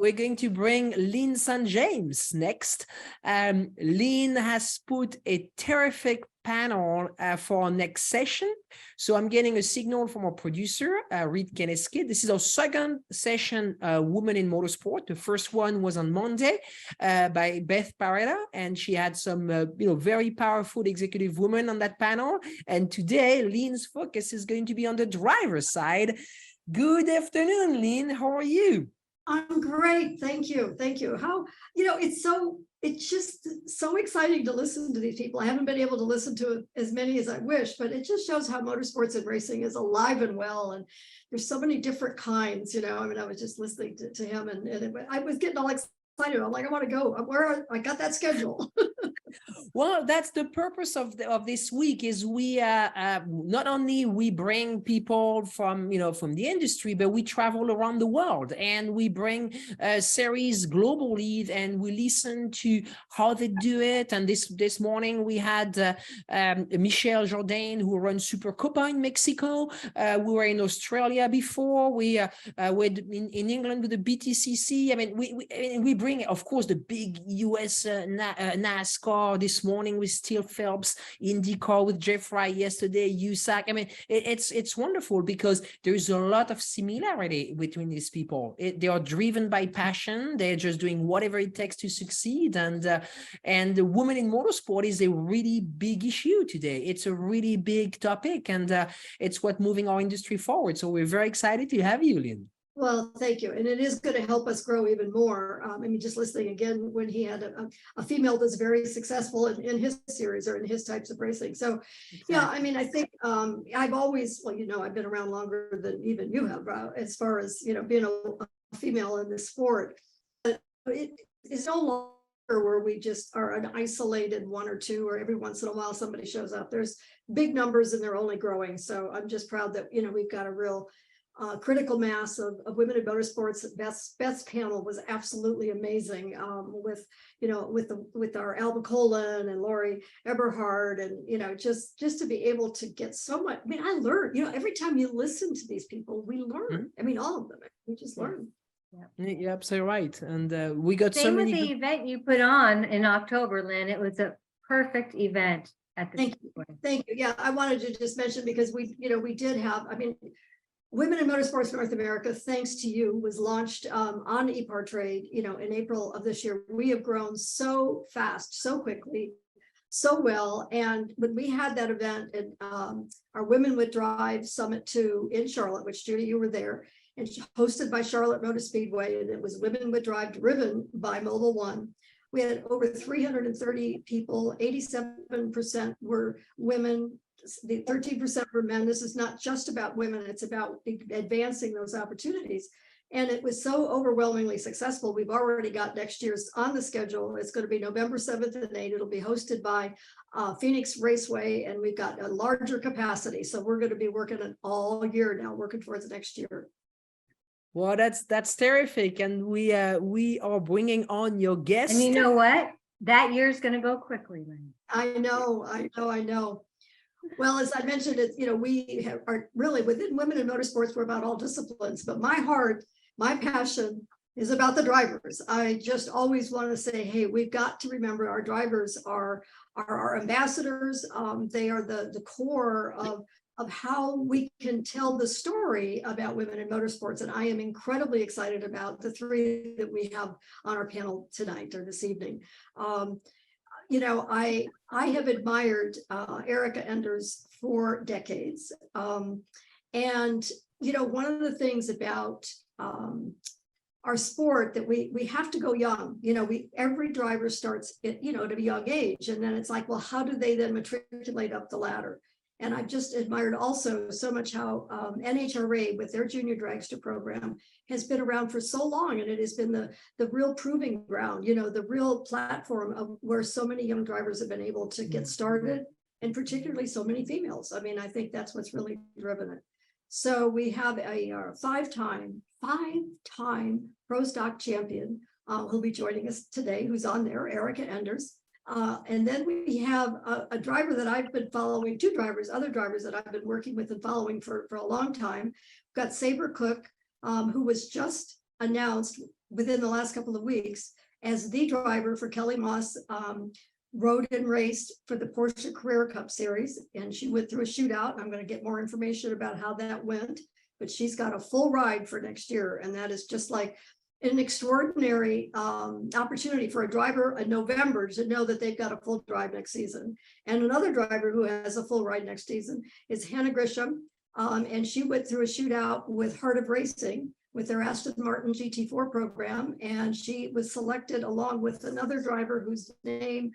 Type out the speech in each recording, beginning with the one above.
we're going to bring Lyn St. James next. Lyn has put a terrific panel for our next session. So I'm getting a signal from our producer, Reed Kenneski. This is our second session, Women in Motorsport. The first one was on Monday by Beth Paretta, and she had some very powerful executive women on that panel. And today, Lyn's focus is going to be on the driver's side. Good afternoon, Lyn. How are you? I'm great. Thank you. Thank you. How, it's just so exciting to listen to these people. I haven't been able to listen to as many as I wish, but it just shows how motorsports and racing is alive and well. And there's so many different kinds, I was just listening to him and I was getting all excited. I'm like, I want to go. I got that schedule. Well, that's the purpose of this week. Is we not only we bring people from the industry, but we travel around the world and we bring series globally and we listen to how they do it. And this morning we had Michelle Jourdain, who runs Super Copa in Mexico. We were in Australia before. We were in England with the BTCC. I mean, we bring, of course, the big US NASCAR. This morning with Steel Phelps, IndyCar with Jeff Wright yesterday, USAC. I mean, it's wonderful because there's a lot of similarity between these people. They are driven by passion. They're just doing whatever it takes to succeed. And the women in motorsport is a really big issue today. It's a really big topic, and it's what moving our industry forward. So we're very excited to have you, Lyn. Well, thank you. And it is going to help us grow even more. Just listening again when he had a female that's very successful in his series or in his types of racing. So, exactly. Yeah, I think I've always, I've been around longer than even you have as far as, being a female in this sport. But it's no longer where we just are an isolated one or two, or every once in a while somebody shows up. There's big numbers and they're only growing. So I'm just proud that, we've got a real critical mass of women in motorsports. Beth's panel was absolutely amazing, with our Alba Colin and Lori Eberhard, and just to be able to get so much. I learned. Every time you listen to these people, we learn. Mm-hmm. All of them. We just learn. Yeah, you're absolutely right. And we got Same so many. With the event you put on in October, Lyn. It was a perfect event at the. Thank you. Yeah, I wanted to just mention because we did have. Women in Motorsports North America, thanks to you, was launched on EPARTRADE, in April of this year. We have grown so fast, so quickly, so well. And when we had that event at our Women Would Drive Summit 2 in Charlotte, which Judy, you were there, and hosted by Charlotte Motor Speedway, and it was Women Would Drive driven by Mobile One. We had over 330 people, 87% were women. The 13% were men. This is not just about women, it's about advancing those opportunities. And it was so overwhelmingly successful. We've already got next year's on the schedule. It's going to be November 7th and 8th. It'll be hosted by Phoenix Raceway, and we've got a larger capacity. So we're going to be working it all year now, working towards next year. Well, that's terrific. And we are bringing on your guests. And you know what? That year's going to go quickly, Lyn. I know. Well, as I mentioned, we are really within Women in Motorsports. We're about all disciplines, but my heart, my passion is about the drivers. I just always want to say, hey, we've got to remember our drivers are our ambassadors. They are the core of how we can tell the story about women in motorsports. And I am incredibly excited about the three that we have on our panel tonight or this evening. I have admired Erica Enders for decades. One of the things about our sport that we have to go young. Every driver starts at a young age, and then it's like, well, how do they then matriculate up the ladder? And I've just admired also so much how NHRA with their junior dragster program has been around for so long, and it has been the real proving ground, the real platform of where so many young drivers have been able to get started, and particularly so many females. I think that's what's really driven it. So we have a five-time pro stock champion who'll be joining us today, who's on there, Erica Enders. And then we have a driver that I've been following, other drivers that I've been working with and following for a long time. We've got Sabré Cook, who was just announced within the last couple of weeks as the driver for Kelly Moss, rode and raced for the Porsche Cup Series, and she went through a shootout. I'm going to get more information about how that went, but she's got a full ride for next year, and that is just like an extraordinary opportunity for a driver in November to know that they've got a full drive next season. And another driver who has a full ride next season is Hannah Grisham, and she went through a shootout with Heart of Racing with their Aston Martin GT4 program, and she was selected along with another driver whose name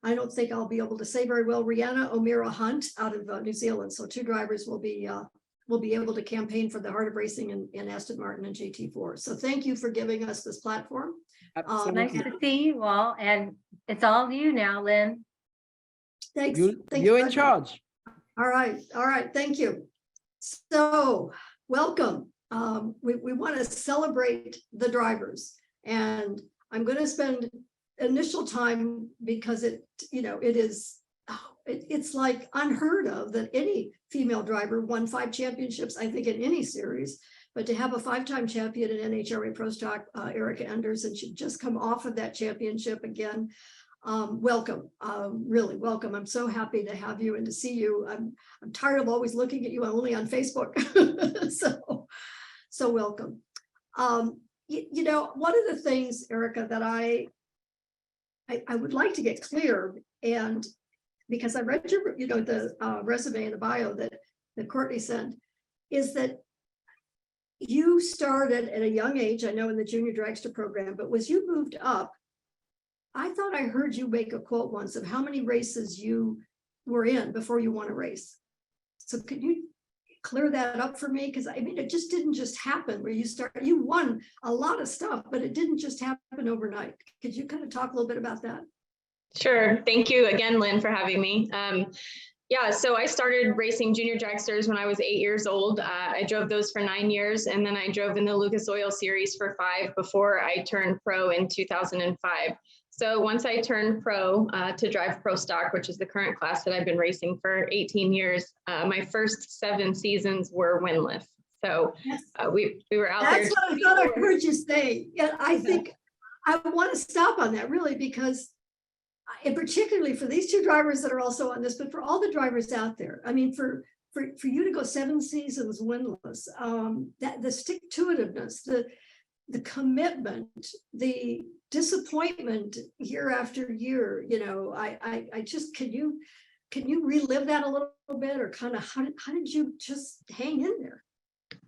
I don't think I'll be able to say very well, Rihanna O'Meara Hunt out of New Zealand. So two drivers will be able to campaign for the Heart of Racing in Aston Martin and GT4. So thank you for giving us this platform. Nice to see you all, and it's all you now, Lyn. Thanks. You're in charge. All right. Thank you. So welcome. We want to celebrate the drivers, and I'm going to spend initial time because it's like unheard of that any female driver won 5 championships, I think, in any series. But to have a 5-time champion in NHRA Pro Stock, Erica Enders, and she'd just come off of that championship again. Welcome, really welcome. I'm so happy to have you and to see you. I'm tired of always looking at you only on Facebook. so welcome. One of the things, Erica, that I would like to get clear, and because I read your, the resume and the bio that Courtney sent, is that you started at a young age, I know in the junior dragster program, but as you moved up, I thought I heard you make a quote once of how many races you were in before you won a race. So could you clear that up for me? Because I mean, it just didn't just happen where you won a lot of stuff, but it didn't just happen overnight. Could you kind of talk a little bit about that? Sure. Thank you again, Lyn, for having me. Yeah, so I started racing junior dragsters when I was 8 years old. I drove those for 9 years, and then I drove in the Lucas Oil Series for 5 before I turned pro in 2005. So once I turned pro to drive pro stock, which is the current class that I've been racing for 18 years, my first 7 seasons were winless. So we were out there. That's what I thought I heard you say. Yeah, I think I want to stop on that really, because and particularly for these 2 drivers that are also on this, but for all the drivers out there, I mean, for you to go 7 seasons winless, that the stick-to-itiveness, the commitment, the disappointment year after year, I just, can you relive that a little bit, or kind of how did you just hang in there?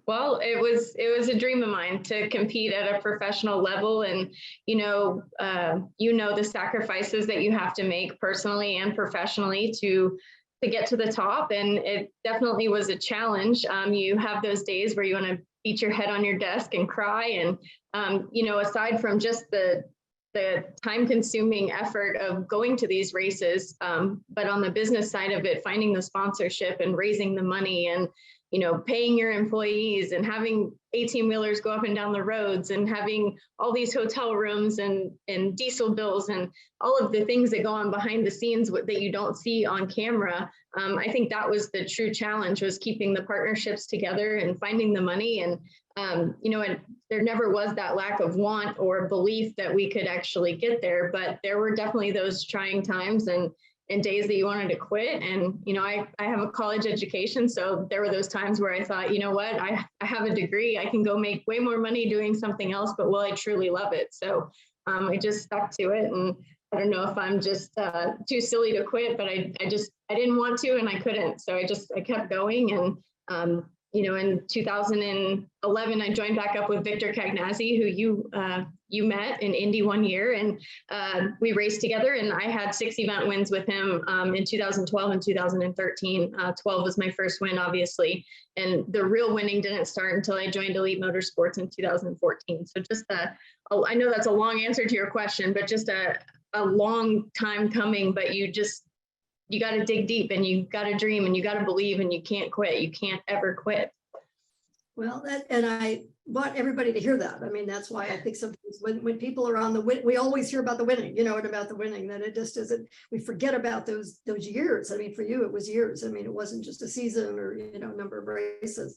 Well, it was a dream of mine to compete at a professional level, and the sacrifices that you have to make personally and professionally to get to the top, and it definitely was a challenge. You have those days where you want to beat your head on your desk and cry, and aside from just the time-consuming effort of going to these races, but on the business side of it, finding the sponsorship and raising the money and paying your employees and having 18-wheelers go up and down the roads and having all these hotel rooms and diesel bills and all of the things that go on behind the scenes that you don't see on camera. I think that was the true challenge, was keeping the partnerships together and finding the money. And, and there never was that lack of want or belief that we could actually get there, but there were definitely those trying times and days that you wanted to quit. And, I have a college education. So there were those times where I thought, what, I have a degree, I can go make way more money doing something else, but will I truly love it? So I just stuck to it. And I don't know if I'm just too silly to quit, but I didn't want to, and I couldn't. So I kept going. And, in 2011, I joined back up with Victor Cagnazzi, who you met in Indy one year, and we raced together, and I had 6 event wins with him in 2012 and 2013. 12 was my first win, obviously, and the real winning didn't start until I joined Elite Motorsports in 2014. So just I know that's a long answer to your question, but just a long time coming, but you got to dig deep, and you got to dream, and you got to believe, and you can't quit. You can't ever quit. Well, and I want everybody to hear that. I mean, that's why I think sometimes when people are on the win, we always hear about the winning, and about the winning, that it just isn't, we forget about those years. I mean, for you, it was years. I mean, it wasn't just a season or, number of races.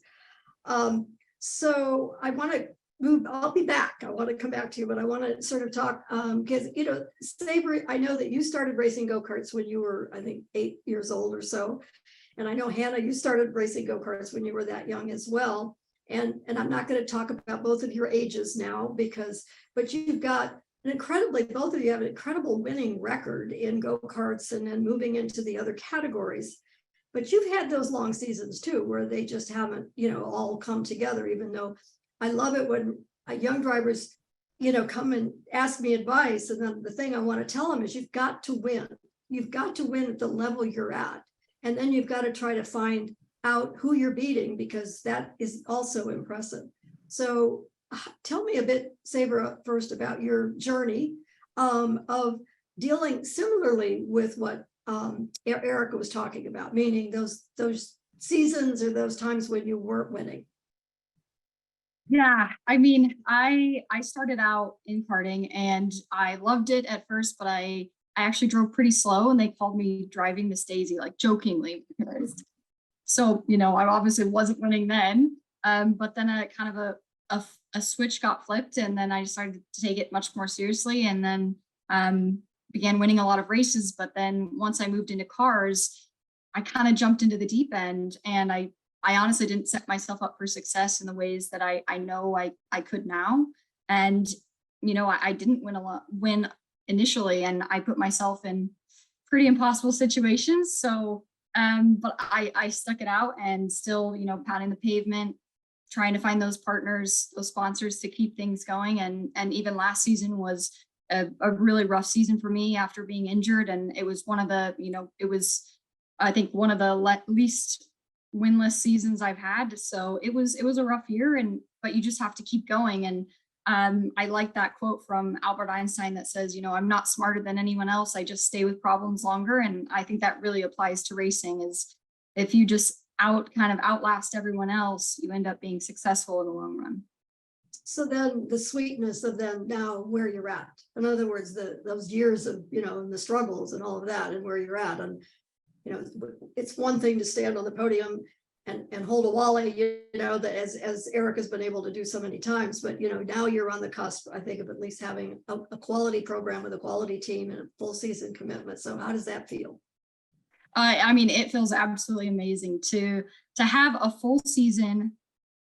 So I want to move, I'll be back. I want to come back to you, but I want to sort of talk, because, you know, Sabré, I know that you started racing go-karts when you were, I think, 8 years old or so. And I know, Hannah, you started racing go-karts when you were that young as well. And I'm not going to talk about both of your ages now but you've got both of you have an incredible winning record in go-karts and then moving into the other categories. But you've had those long seasons too, where they just haven't, you know, all come together, even though I love it when young drivers, you know, come and ask me advice. And then the thing I want to tell them is you've got to win. You've got to win at the level you're at. And then you've got to try to find out who you're beating, because that is also impressive. So tell me a bit, Sabré, first about your journey of dealing similarly with what Erica was talking about, meaning those seasons or those times when you weren't winning. Yeah, I mean, I started out in karting and I loved it at first, but I actually drove pretty slow and they called me driving Miss Daisy, like jokingly. So, you know, I obviously wasn't winning then, but then a switch got flipped and then I decided to take it much more seriously and then began winning a lot of races. But then once I moved into cars, I kind of jumped into the deep end and I honestly didn't set myself up for success in the ways that I know I could now. And, you know, I didn't win initially and I put myself in pretty impossible situations. So, but I stuck it out and still, you know, pounding the pavement, trying to find those partners, those sponsors to keep things going. And even last season was a really rough season for me after being injured. And it was one of the, you know, it was, I think, one of the least winless seasons I've had. So it was a rough year, but you just have to keep going. And I like that quote from Albert Einstein that says, you know, I'm not smarter than anyone else. I just stay with problems longer. And I think that really applies to racing, is if you just outlast everyone else, you end up being successful in the long run. So then the sweetness of then now where you're at, in other words, those years of, you know, and the struggles and all of that and where you're at. And, you know, it's one thing to stand on the podium and hold a Wally, you know, that as Eric has been able to do so many times, but, you know, now you're on the cusp, I think, of at least having a quality program with a quality team and a full season commitment. So how does that feel? I mean, it feels absolutely amazing to have a full season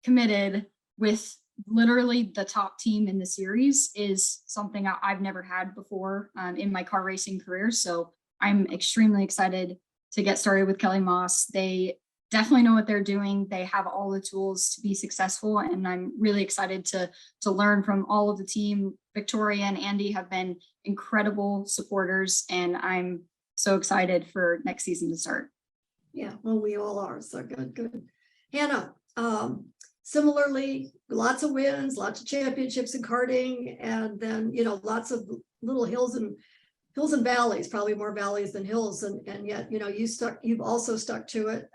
committed with literally the top team in the series is something I've never had before in my car racing career. So I'm extremely excited to get started with Kelly Moss. They definitely know what they're doing. They have all the tools to be successful. And I'm really excited to learn from all of the team. Victoria and Andy have been incredible supporters, and I'm so excited for next season to start. Yeah, well, we all are. So good. Hannah, similarly, lots of wins, lots of championships in karting, and then, you know, lots of little hills and valleys, probably more valleys than hills. And yet, you know, you've also stuck to it.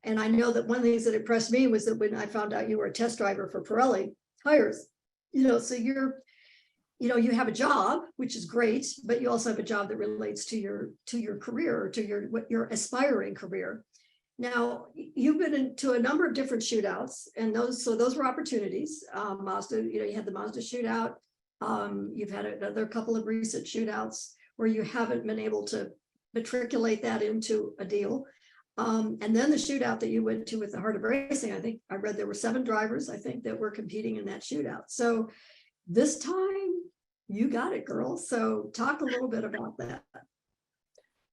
And I know that one of the things that impressed me was that when I found out you were a test driver for Pirelli tires, you know, so you have a job, which is great, but you also have a job that relates to your career, or to your aspiring career. Now, you've been into a number of different shootouts, and those were opportunities. Mazda, you know, you had the Mazda shootout. You've had another couple of recent shootouts where you haven't been able to matriculate that into a deal. And then the shootout that you went to with the Heart of Racing, I think I read there were 7 drivers, I think, that were competing in that shootout. So this time you got it, girl. So talk a little bit about that.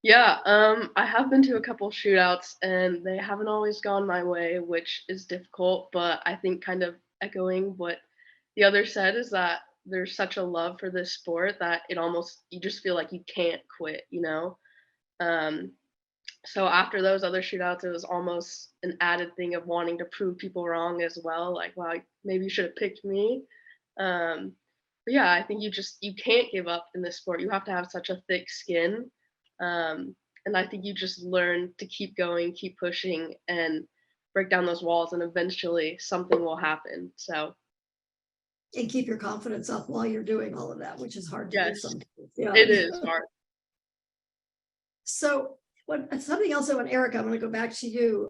Yeah, I have been to a couple shootouts and they haven't always gone my way, which is difficult, but I think kind of echoing what the other said is that there's such a love for this sport that you just feel like you can't quit, you know? So after those other shootouts, it was almost an added thing of wanting to prove people wrong as well. Like, wow, maybe you should have picked me. But yeah, I think you can't give up in this sport. You have to have such a thick skin. And I think you just learn to keep going, keep pushing, and break down those walls, and eventually something will happen. So. And keep your confidence up while you're doing all of that, which is hard to do sometimes. Yeah. It is hard. So something else I want, Erica, I'm going to go back to you.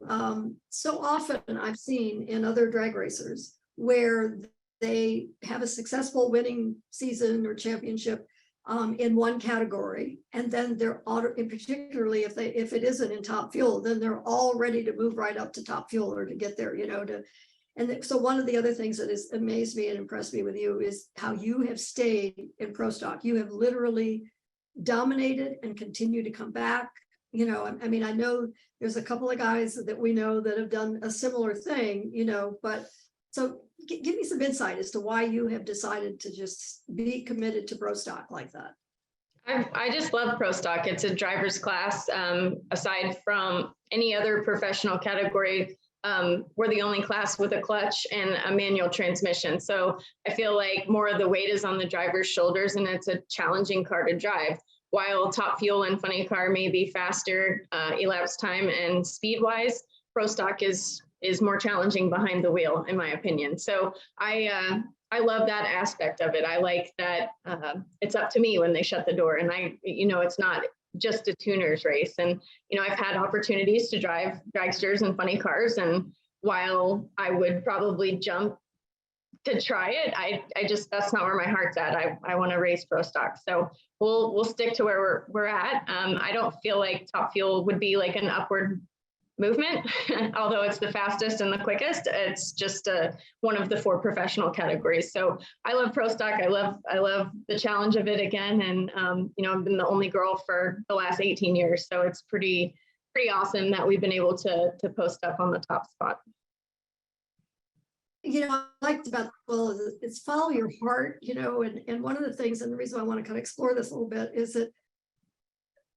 So often I've seen in other drag racers where they have a successful winning season or championship in one category, and then they're and particularly if it isn't in top fuel, then they're all ready to move right up to top fuel or to get there, so one of the other things that has amazed me and impressed me with you is how you have stayed in pro stock. You have literally dominated and continue to come back. I mean, I know there's a couple of guys that we know that have done a similar thing, but so give me some insight as to why you have decided to just be committed to pro stock like that. I just love pro stock. It's a driver's class. Aside from any other professional category, we're the only class with a clutch and a manual transmission. So I feel like more of the weight is on the driver's shoulders, and it's a challenging car to drive. While top fuel and funny car may be faster elapsed time and speed wise, pro stock is more challenging behind the wheel, in my opinion. So I love that aspect of it. I like that it's up to me when they shut the door, and it's not just a tuner's race. And, I've had opportunities to drive dragsters and funny cars. And while I would probably jump to try it, I just, that's not where my heart's at. I want to race pro stock. So we'll stick to where we're at. I don't feel like top fuel would be like an upward movement, although it's the fastest and the quickest. It's just one of the 4 professional categories. So I love pro stock. I love the challenge of it again. And I've been the only girl for the last 18 years. So it's pretty awesome that we've been able to post up on the top spot. I liked about it's follow your heart, and one of the things, and the reason I want to kind of explore this a little bit is that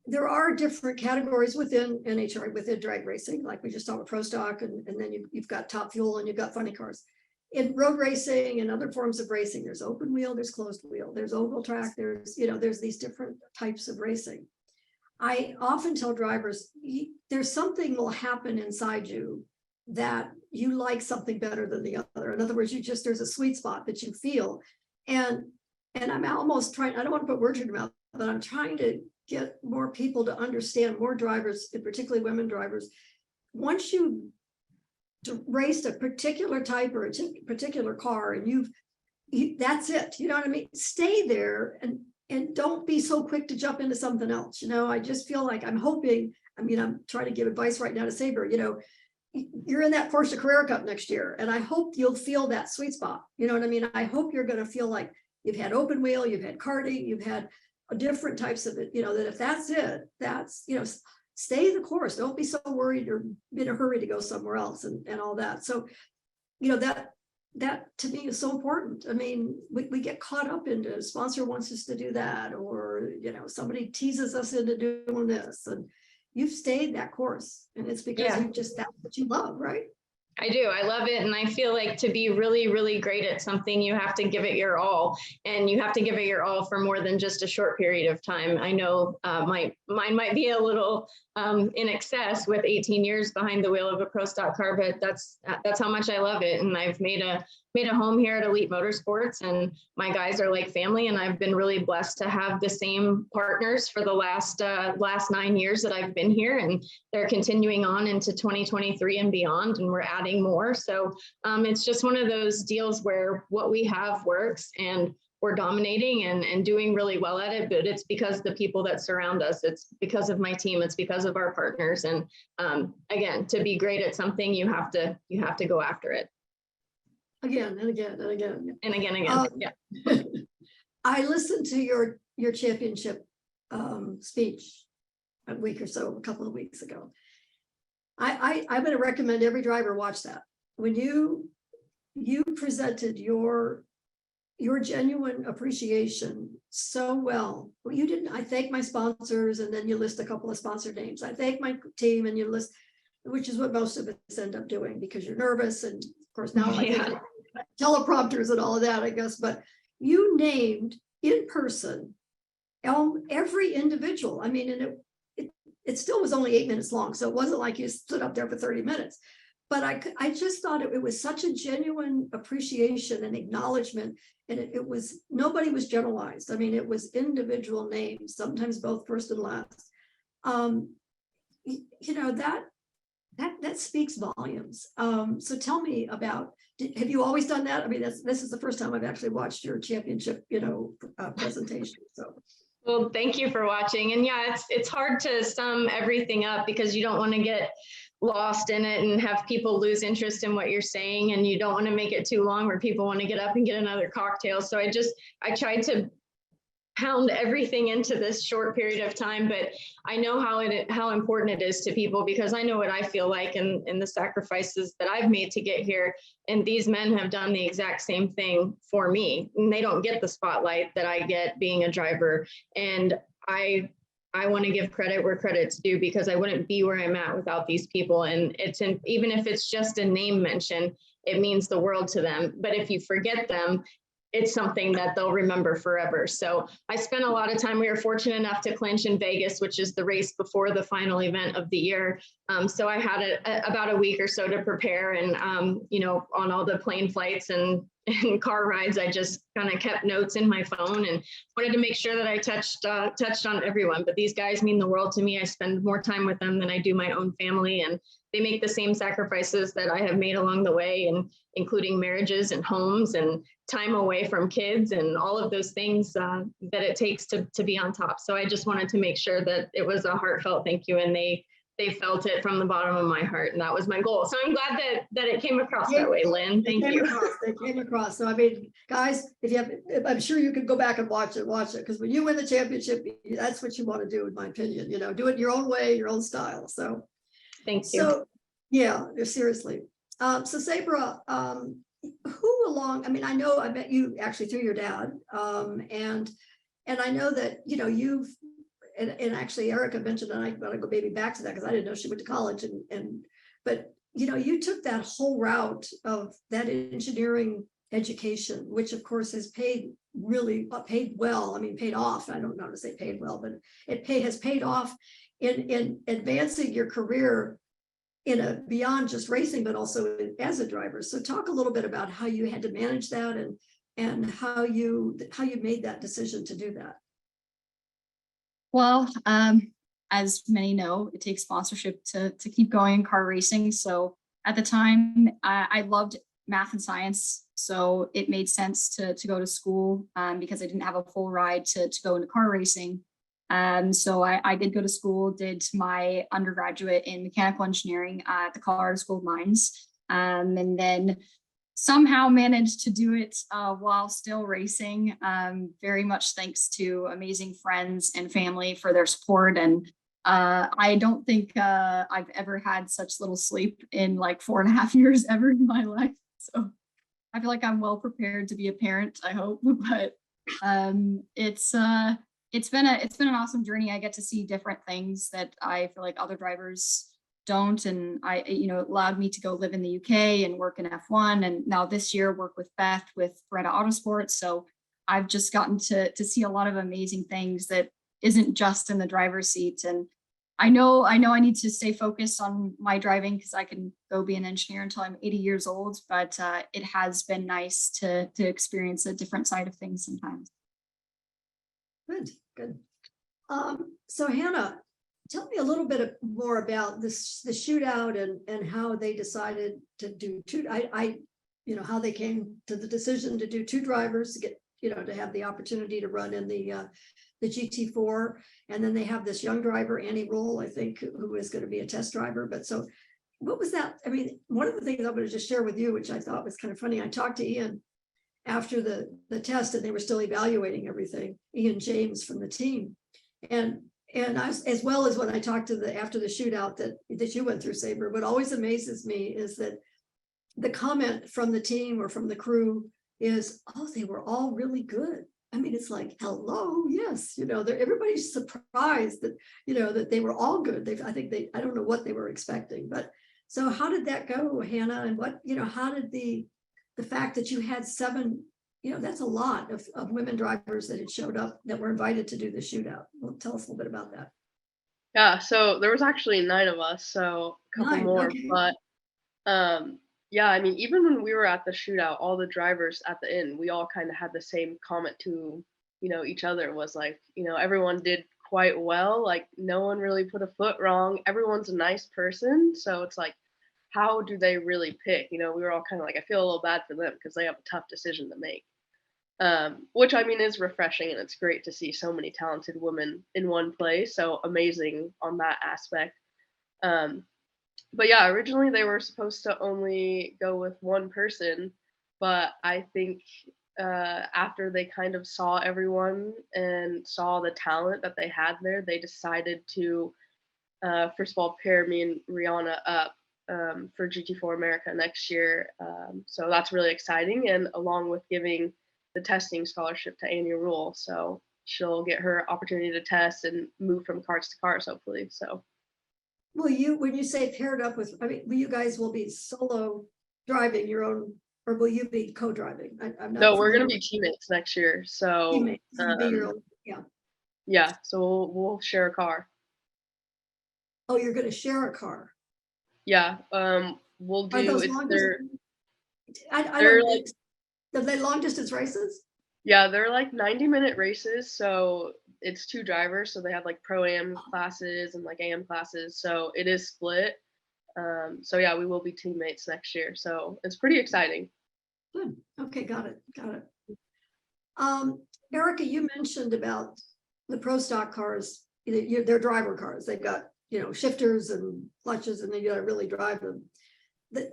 there are different categories within NHRA, within drag racing, like we just talked about pro stock, and then you've got top fuel and you've got funny cars. In road racing and other forms of racing, there's open wheel, there's closed wheel, there's oval track, there's these different types of racing. I often tell drivers, there's something will happen inside you that you like something better than the other. In other words, there's a sweet spot that you feel. And I'm almost trying, I don't want to put words in your mouth, but I'm trying to get more people to understand, more drivers, and particularly women drivers. Once you raced a particular type or a particular car, and that's it, you know what I mean? Stay there and don't be so quick to jump into something else. I just feel like I'm trying to give advice right now to Sabré, you're in that Porsche Carrera Cup next year, and I hope you'll feel that sweet spot. You know what I mean? I hope you're going to feel like you've had open wheel, you've had karting, you've had different types of it, that if that's it, that's, stay the course. Don't be so worried or in a hurry to go somewhere else and all that. So, that to me is so important. I mean, we get caught up into a sponsor wants us to do that, or, somebody teases us into doing this, and you've stayed that course, and it's because that's what you love, right? I do. I love it. And I feel like to be really, really great at something, you have to give it your all, and you have to give it your all for more than just a short period of time. I know mine might be a little in excess with 18 years behind the wheel of a pro stock car, but that's how much I love it. And I've made a home here at Elite Motorsports, and my guys are like family, and I've been really blessed to have the same partners for the last 9 years that I've been here, and they're continuing on into 2023 and beyond, and we're adding more. So it's just one of those deals where what we have works, and we're dominating and doing really well at it, but it's because the people that surround us, it's because of my team, it's because of our partners. And again, to be great at something, you have to go after it. Again and again and again. And again. Yeah. I listened to your championship speech a couple of weeks ago. I'm going to recommend every driver watch that. When you presented your genuine appreciation so well. You didn't. I thank my sponsors, and then you list a couple of sponsor names. I thank my team, and you list, which is what most of us end up doing because you're nervous, and of course now I think teleprompters and all of that, I guess. But you named in person every individual. I mean, and it still was only 8 minutes long, so it wasn't like you stood up there for 30 minutes. But I just thought it was such a genuine appreciation and acknowledgement, and nobody was generalized. I mean, it was individual names, sometimes both first and last. that speaks volumes. So tell me about, have you always done that? I mean, this is the first time I've actually watched your championship, presentation. So. Well, thank you for watching. And yeah, it's hard to sum everything up because you don't want to get lost in it and have people lose interest in what you're saying. And you don't want to make it too long where people want to get up and get another cocktail. So I tried to pound everything into this short period of time, but I know how important it is to people because I know what I feel like and the sacrifices that I've made to get here. And these men have done the exact same thing for me. And they don't get the spotlight that I get being a driver. And I want to give credit where credit's due because I wouldn't be where I'm at without these people. And even if it's just a name mention, it means the world to them. But if you forget them, it's something that they'll remember forever. So I spent a lot of time. We were fortunate enough to clinch in Vegas, which is the race before the final event of the year. So I had about a week or so to prepare, and on all the plane flights and car rides, I just kind of kept notes in my phone and wanted to make sure that I touched on everyone. But these guys mean the world to me. I spend more time with them than I do my own family, and they make the same sacrifices that I have made along the way, and including marriages and homes and time away from kids and all of those things that it takes to be on top. So I just wanted to make sure that it was a heartfelt thank you, and they felt it from the bottom of my heart, and that was my goal. So I'm glad that it came across that way, Lynn. Thank you. They came across. So I mean, guys, I'm sure you could go back and watch it, because when you win the championship, that's what you want to do, in my opinion. Do it your own way, your own style. So thank you. So yeah, seriously. So Sabré, I know I met you actually through your dad, and I know that you've and actually Erica mentioned, and I want to go maybe back to that because I didn't know she went to college, but you took that whole route of that engineering education, which of course has paid well. I mean, paid off. I don't know how to say paid well, but has paid off in advancing your career beyond just racing, but also as a driver. So talk a little bit about how you had to manage that and how you made that decision to do that. Well, as many know, it takes sponsorship to keep going in car racing. So at the time, I loved math and science. So it made sense to go to school because I didn't have a full ride to go into car racing. So I did go to school, did my undergraduate in mechanical engineering at the Colorado School of Mines, and then somehow managed to do it while still racing, very much thanks to amazing friends and family for their support. And I don't think I've ever had such little sleep in like 4.5 years ever in my life. So I feel like I'm well prepared to be a parent, I hope, but it's been an awesome journey. I get to see different things that I feel like other drivers don't. And it allowed me to go live in the UK and work in F1. And now this year work with Beth with Beretta Autosports. So I've just gotten to see a lot of amazing things that isn't just in the driver's seat. And I know I need to stay focused on my driving because I can go be an engineer until I'm 80 years old. But it has been nice to experience a different side of things sometimes. Good. So Hannah, tell me a little bit more about the shootout and how they decided to do two. How they came to the decision to do two drivers to get to have the opportunity to run in the GT4, and then they have this young driver Annie Roll, I think, who is going to be a test driver. But so, what was that? I mean, one of the things I'm going to just share with you, which I thought was kind of funny. I talked to Ian after the test, and they were still evaluating everything. Ian James from the team, and I, as well as when I talked to after the shootout that you went through, Sabré. What always amazes me is that the comment from the team or from the crew is, "Oh, they were all really good." I mean, it's like, hello, yes, everybody's surprised that that they were all good. I don't know what they were expecting, but so how did that go, Hannah? And what how did the fact that you had 7, that's a lot of women drivers that had showed up that were invited to do the shootout. Well, tell us a little bit about that. Yeah, so there was actually 9 of us, so a couple 9, more, okay. but yeah, I mean, even when we were at the shootout, all the drivers at the end, we all kind of had the same comment to, each other, was like, everyone did quite well. Like no one really put a foot wrong. Everyone's a nice person. So it's like, how do they really pick? You know, we were all kind of like, I feel a little bad for them because they have a tough decision to make. Which I mean is refreshing, and it's great to see so many talented women in one place. So amazing on that aspect. But yeah, originally they were supposed to only go with one person, but I think after they kind of saw everyone and saw the talent that they had there, they decided to first of all pair me and Rihanna up for GT4 America next year. So that's really exciting, and along with giving the testing scholarship to Annie Rule, so she'll get her opportunity to test and move from karts to cars, hopefully. So. Will you, when you say paired up with, I mean, you guys will be solo driving your own, or will you be co-driving? I'm not. No, we're gonna be teammates next year. So Teammates, be your own, yeah. Yeah, so we'll share a car. Oh, you're gonna share a car. Yeah, we'll Are do those it's long their distance? I they're don't like think, are they long distance races? yeah, they're like 90-minute races. So it's two drivers, so they have like pro am classes and like AM classes. So it is split. So yeah, we will be teammates next year. So it's pretty exciting. Good. Okay, got it. Erica, you mentioned about the pro stock cars. They're driver cars. They've got, you know, shifters and clutches, and then you got to really drive them.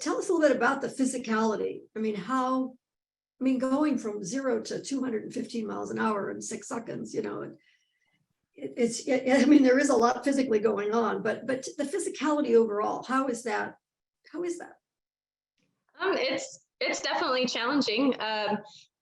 Tell us a little bit about the physicality. I mean, going from 0 to 215 miles an hour in 6 seconds, you know, I mean, there is a lot physically going on, but the physicality overall, how is that? It's definitely challenging.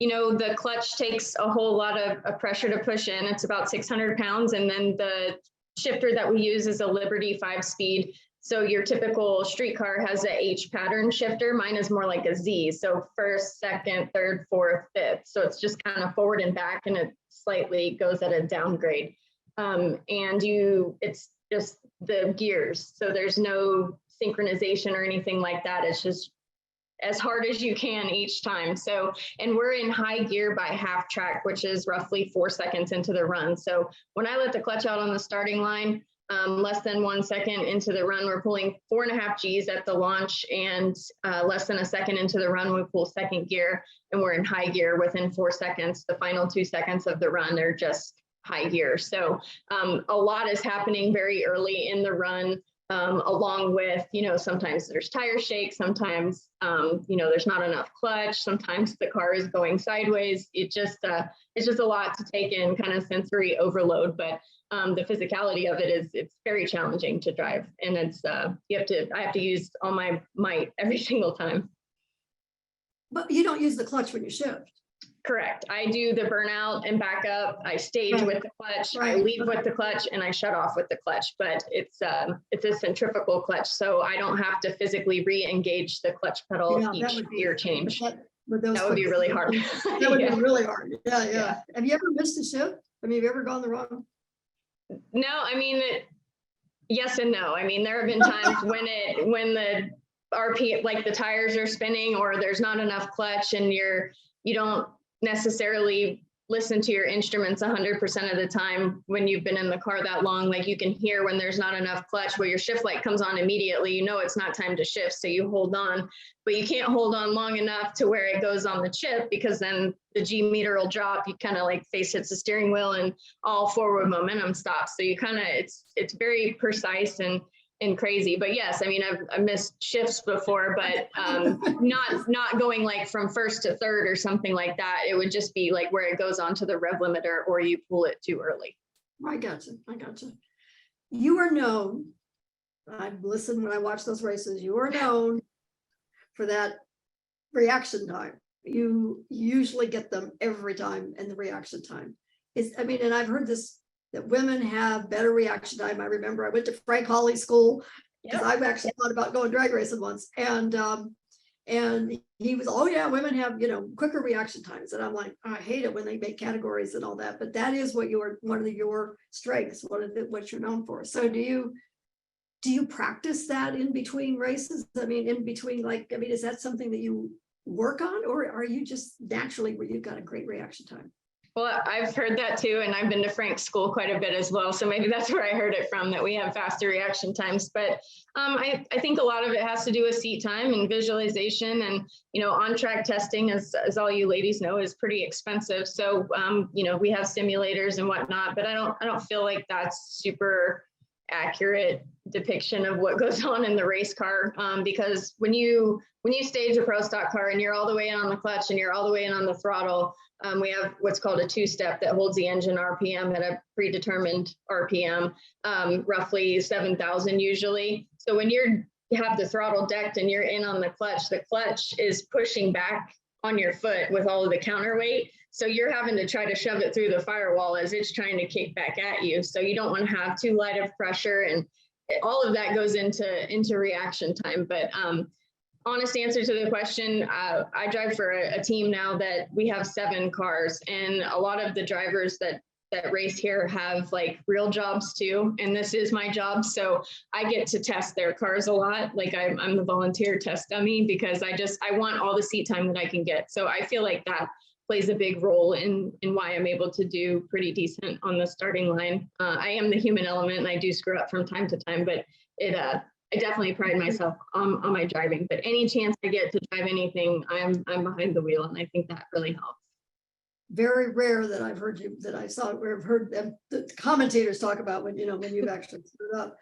You know, the clutch takes a whole lot of pressure to push in. It's about 600 pounds. And then the shifter that we use is a Liberty 5-speed. So your typical street car has a H pattern shifter. Mine is more like a Z. So first, second, third, fourth, fifth. So it's just kind of forward and back, and it slightly goes at a downgrade. And it's just the gears. So there's no synchronization or anything like that. It's just as hard as you can each time. So, and we're in high gear by half track, which is roughly 4 seconds into the run. So when I let the clutch out on the starting line, less than 1 second into the run, we're pulling 4.5 Gs at the launch, and less than a second into the run, we pull second gear, and we're in high gear within 4 seconds. The final 2 seconds of the run are just high gear. So a lot is happening very early in the run. Along with, you know, sometimes there's tire shake, sometimes, you know, there's not enough clutch, sometimes the car is going sideways. it's just a lot to take in, kind of sensory overload, but the physicality of it it's very challenging to drive. And it's, I have to use all my might every single time. But you don't use the clutch when you shift. Correct. I do the burnout and backup. I stage with the clutch. I leave with the clutch, and I shut off with the clutch. But it's a centrifugal clutch, so I don't have to physically re-engage the clutch pedal each gear change. That would be really hard. That would be really hard. Yeah. Have you ever missed a shift? I mean, have you ever gone the wrong? No, I mean, yes and no. I mean, there have been times when the RP, like the tires are spinning, or there's not enough clutch, and you don't necessarily listen to your instruments 100% of the time when you've been in the car that long. Like you can hear when there's not enough clutch, where your shift light comes on immediately, you know it's not time to shift, so you hold on, but you can't hold on long enough to where it goes on the chip, because then the G meter will drop. You kind of like face hits the steering wheel, and all forward momentum stops. So you kind of, it's very precise and crazy. But yes, I mean, I've missed shifts before, but not going like from first to third or something like that. It would just be like where it goes onto the rev limiter, or you pull it too early. I gotcha. You are known, I've listened when I watch those races, you are known for that reaction time. You usually get them every time in the reaction time. And I've heard this, that women have better reaction time. I remember I went to Frank Hawley's school, because I've actually thought about going drag racing once. And he was, oh yeah, women have, you know, quicker reaction times. And I'm like, I hate it when they make categories and all that, but that is what one of your strengths, what you're known for. So do you practice that in between races? I mean, is that something that you work on, or are you just naturally where you've got a great reaction time? Well, I've heard that too, and I've been to Frank's school quite a bit as well. So maybe that's where I heard it from, that we have faster reaction times. But I think a lot of it has to do with seat time and visualization, and on-track testing, as all you ladies know, is pretty expensive. So we have simulators and whatnot, but I don't feel like that's super accurate depiction of what goes on in the race car, because when you stage a pro stock car and you're all the way in on the clutch and you're all the way in on the throttle, we have what's called a two-step that holds the engine RPM at a predetermined RPM, roughly 7,000 usually. So when you have the throttle decked and you're in on the clutch is pushing back on your foot with all of the counterweight. So you're having to try to shove it through the firewall as it's trying to kick back at you. So you don't want to have too light of pressure, and all of that goes into reaction time. But honest answer to the question, I drive for a team now that we have 7 cars, and a lot of the drivers that race here have like real jobs too, and this is my job, so I get to test their cars a lot. Like I'm the volunteer test dummy, because I want all the seat time that I can get. So I feel like that plays a big role in why I'm able to do pretty decent on the starting line. I am the human element, and I do screw up from time to time, but I definitely pride myself on my driving. But any chance I get to drive anything, I'm behind the wheel, and I think that really helps. Very rare that I've heard the commentators talk about when you've actually screwed up.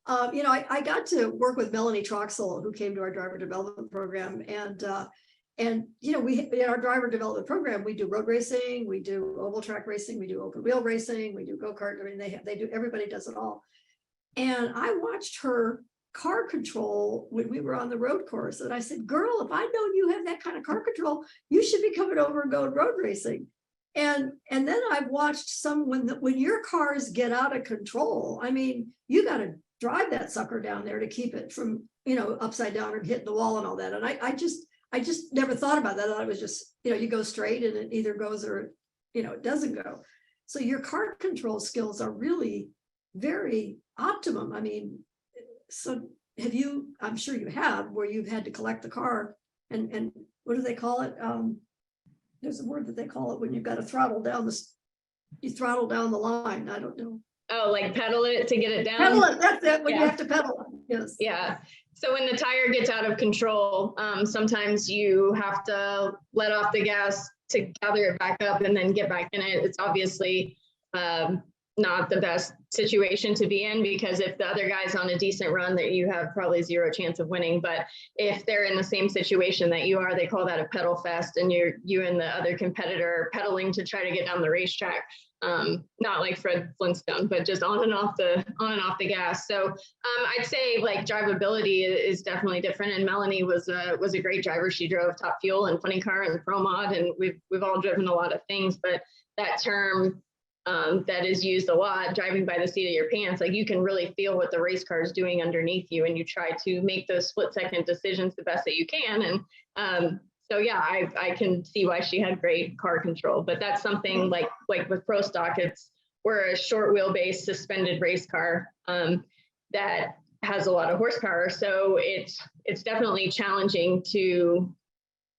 I got to work with Melanie Troxel, who came to our driver development program, and we in our driver development program, we do road racing, we do oval track racing, we do open wheel racing, we do go-kart. I mean, they do, everybody does it all. And I watched her car control when we were on the road course, and I said, girl, if I'd known you have that kind of car control, you should be coming over and going road racing. And then I've watched when your cars get out of control, I mean, you got to drive that sucker down there to keep it from upside down or hitting the wall and all that. And I just never thought about that. I was just you go straight and it either goes or it doesn't go. So your car control skills are really very optimum. I mean, so have you, I'm sure you have, where you've had to collect the car and what do they call it? There's a word that they call it when you've got to throttle down you throttle down the line. I don't know. Oh, like pedal it to get it down? Pedal it, that's it, when you have to pedal it, yes. Yeah. So when the tire gets out of control, sometimes you have to let off the gas to gather it back up and then get back in it. It's obviously not the best situation to be in, because if the other guy's on a decent run, that you have probably 0 chance of winning. But if they're in the same situation that you are, they call that a pedal fest, and you and the other competitor are pedaling to try to get down the racetrack. Not like Fred Flintstone, but just on and off the gas. So I'd say like drivability is definitely different. And Melanie was a great driver. She drove Top Fuel and Funny Car and Pro Mod, and we've all driven a lot of things. But that term that is used a lot, driving by the seat of your pants, like you can really feel what the race car is doing underneath you, and you try to make those split-second decisions the best that you can. And so yeah, I can see why she had great car control. But that's something like with Pro Stock, we're a short wheelbase suspended race car that has a lot of horsepower. So it's definitely challenging to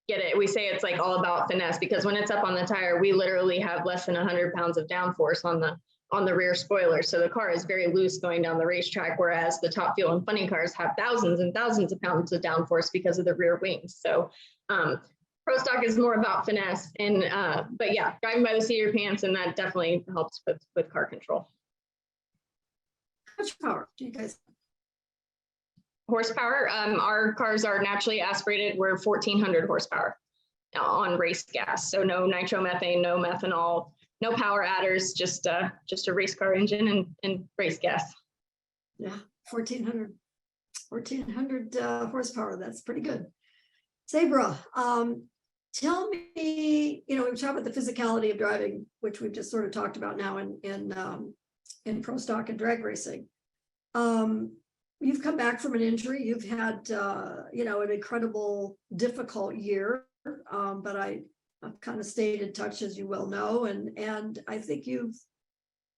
get it. We say it's like all about finesse, because when it's up on the tire, we literally have less than 100 pounds of downforce on the rear spoiler. So the car is very loose going down the racetrack, whereas the Top Fuel and Funny Cars have thousands and thousands of pounds of downforce because of the rear wings. So Pro Stock is more about finesse, and but yeah, driving by the seat of your pants, and that definitely helps with car control. How much power do you guys? Horsepower, our cars are naturally aspirated. We're 1,400 horsepower on race gas. So no nitromethane, no methanol, no power adders, just a race car engine and race gas. Yeah, 1,400 horsepower. That's pretty good. Sabré, tell me, we talked about the physicality of driving, which we've just sort of talked about now in Pro Stock and drag racing. You've come back from an injury. You've had, an incredible, difficult year, but I've kind of stayed in touch, as you well know, and I think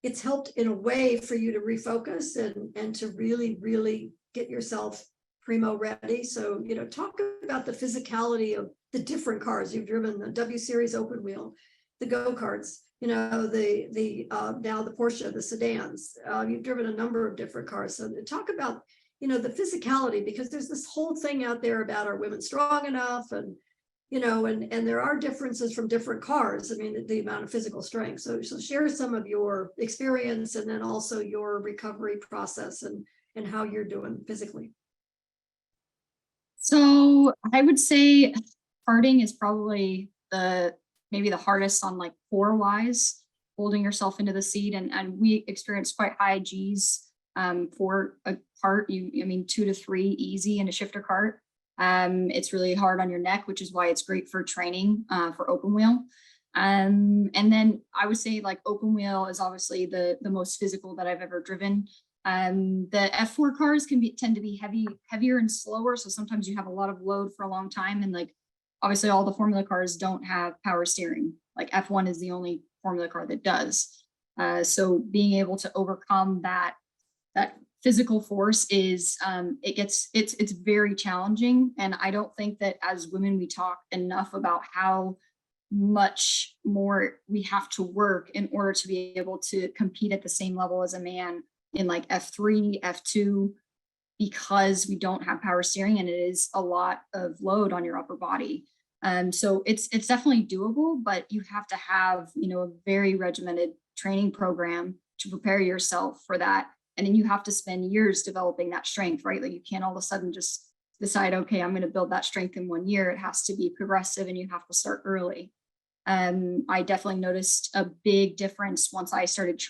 it's helped in a way for you to refocus and to really, really get yourself primo ready. So, talk about the physicality of the different cars you've driven, the W Series open wheel, the go-karts. now the Porsche, the sedans. You've driven a number of different cars. So talk about, the physicality, because there's this whole thing out there about, are women strong enough? And, and there are differences from different cars. I mean, the amount of physical strength. So share some of your experience, and then also your recovery process and how you're doing physically. So I would say karting is probably maybe the hardest on like core wise, holding yourself into the seat. And we experienced quite high Gs for a kart. 2 to 3 easy in a shifter kart. It's really hard on your neck, which is why it's great for training for open wheel. And then I would say like open wheel is obviously the most physical that I've ever driven. The F4 cars tend to be heavier and slower. So sometimes you have a lot of load for a long time. And like, obviously all the Formula cars don't have power steering. Like F1 is the only Formula car that does. So being able to overcome that physical force is, it's very challenging. And I don't think that as women, we talk enough about how much more we have to work in order to be able to compete at the same level as a man in like F3, F2, because we don't have power steering and it is a lot of load on your upper body. So it's definitely doable, but you have to have, a very regimented training program to prepare yourself for that. And then you have to spend years developing that strength, right? Like you can't all of a sudden just decide, okay, I'm going to build that strength in 1 year. It has to be progressive and you have to start early. I definitely noticed a big difference once I started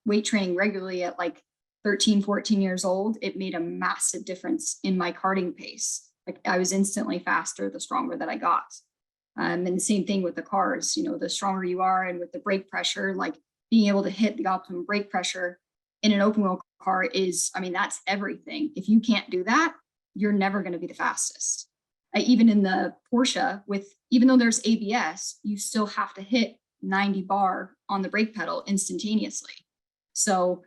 weight training regularly at like 13, 14 years old. It made a massive difference in my karting pace. Like I was instantly faster, the stronger that I got. And the same thing with the cars, the stronger you are, and with the brake pressure, like being able to hit the optimum brake pressure in an open wheel car is, that's everything. If you can't do that, you're never going to be the fastest. Even in the Porsche, even though there's ABS, you still have to hit 90 bar on the brake pedal instantaneously. So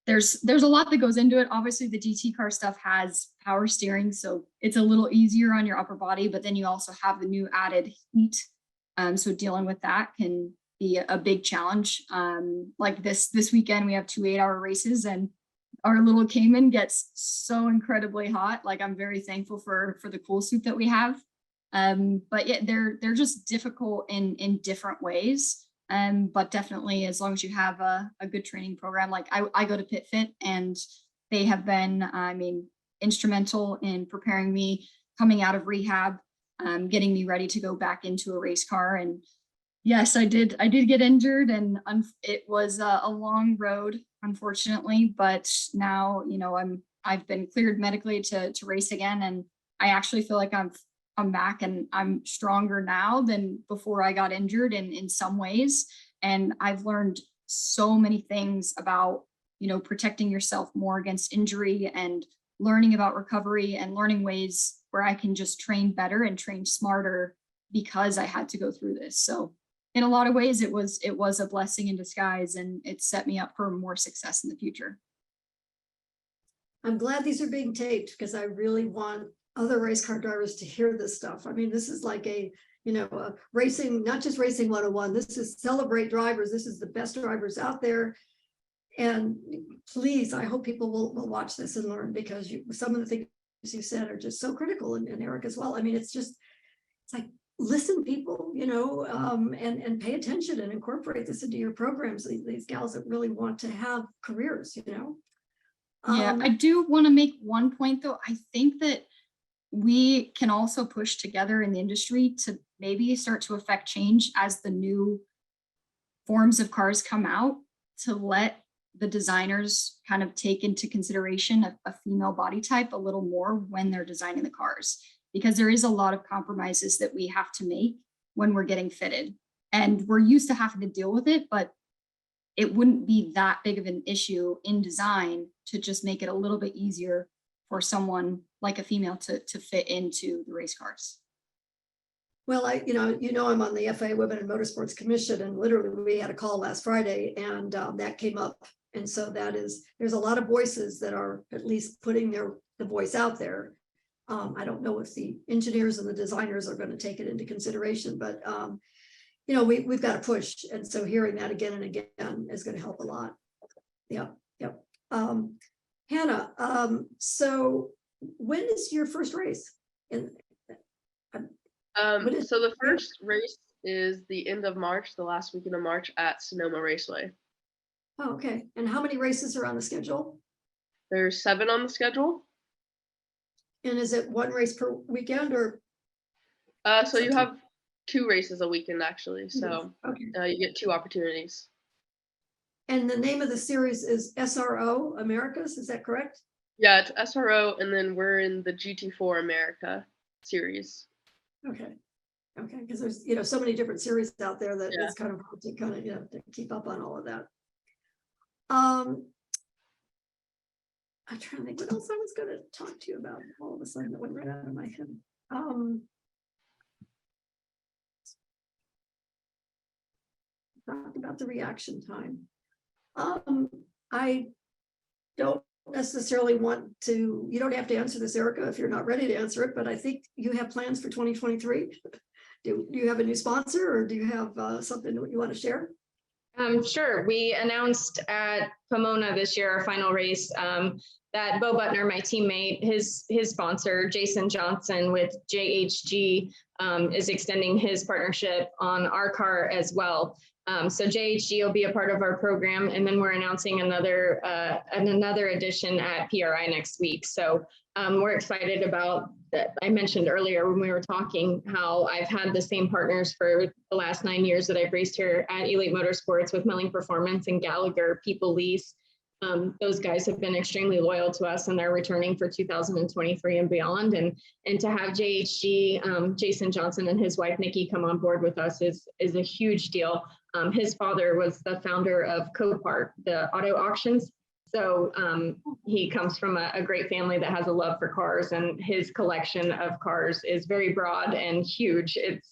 there's a lot that goes into it. Obviously, the GT car stuff has power steering, so it's a little easier on your upper body, but then you also have the new added heat. So dealing with that can be a big challenge. Like this weekend, we have 2 8-hour races, and our little Cayman gets so incredibly hot. Like I'm very thankful for the cool suit that we have. But yeah, they're just difficult in different ways. But definitely, as long as you have a good training program, like I go to Pit Fit, and they have been, instrumental in preparing me coming out of rehab, getting me ready to go back into a race car. And yes, I did get injured, and it was a long road, unfortunately. But now, I've been cleared medically to race again, and I actually feel like I'm back and I'm stronger now than before I got injured in some ways. And I've learned so many things about, protecting yourself more against injury, and learning about recovery, and learning ways where I can just train better and train smarter because I had to go through this. So in a lot of ways, it was a blessing in disguise, and it set me up for more success in the future. I'm glad these are being taped, because I really want other race car drivers to hear this stuff. This is like a racing, not just racing 101. This is celebrate drivers. This is the best drivers out there. And please, I hope people will watch this and learn, because some of the things you said are just so critical, and Eric as well. It's like, listen, people, and pay attention and incorporate this into your programs. These gals that really want to have careers, Yeah, I do want to make one point though. I think that we can also push together in the industry to maybe start to affect change as the new forms of cars come out, to let the designers kind of take into consideration a female body type a little more when they're designing the cars, because there is a lot of compromises that we have to make when we're getting fitted, and we're used to having to deal with it, but it wouldn't be that big of an issue in design to just make it a little bit easier for someone like a female to fit into the race cars. Well, I'm on the FIA Women in Motorsports Commission, and literally we had a call last Friday, and that came up. And so there's a lot of voices that are at least putting the voice out there. I don't know if the engineers and the designers are going to take it into consideration, but you know, we've got to push. And so hearing that again and again is going to help a lot. Yep. Hannah, so when is your first race? So the first race is the end of March, the last weekend of March at Sonoma Raceway. Oh, okay. And how many races are on the schedule? There's 7 on the schedule. And is it one race per weekend or? So you have 2 races a weekend actually. So Okay. you get 2 opportunities. And the name of the series is SRO Americas, is that correct? Yeah, it's SRO, and then we're in the GT4 America Series. Okay, because there's, you know, so many different series out there that Yeah. it's kind of hard to kind of, you know, to keep up on all of that. I'm trying to think what else I was going to talk to you about. All of a sudden it went right out of my head. Talked about the reaction time. I don't necessarily want to, you don't have to answer this, Erica, if you're not ready to answer it, but I think you have plans for 2023. Do you have a new sponsor, or do you have something that you want to share? Sure. We announced at Pomona this year, our final race, that Bo Butner, my teammate, his sponsor, Jason Johnson with JHG, is extending his partnership on our car as well. So JHG will be a part of our program, and then we're announcing another edition at PRI next week. So we're excited about that. I mentioned earlier when we were talking how I've had the same partners for the last 9 years that I've raced here at Elite Motorsports with Milling Performance and Gallagher People Lease. Those guys have been extremely loyal to us, and they're returning for 2023 and beyond. And to have JHG, Jason Johnson and his wife Nikki come on board with us is a huge deal. His father was the founder of Copart, the auto auctions. So he comes from a great family that has a love for cars, and his collection of cars is very broad and huge. It's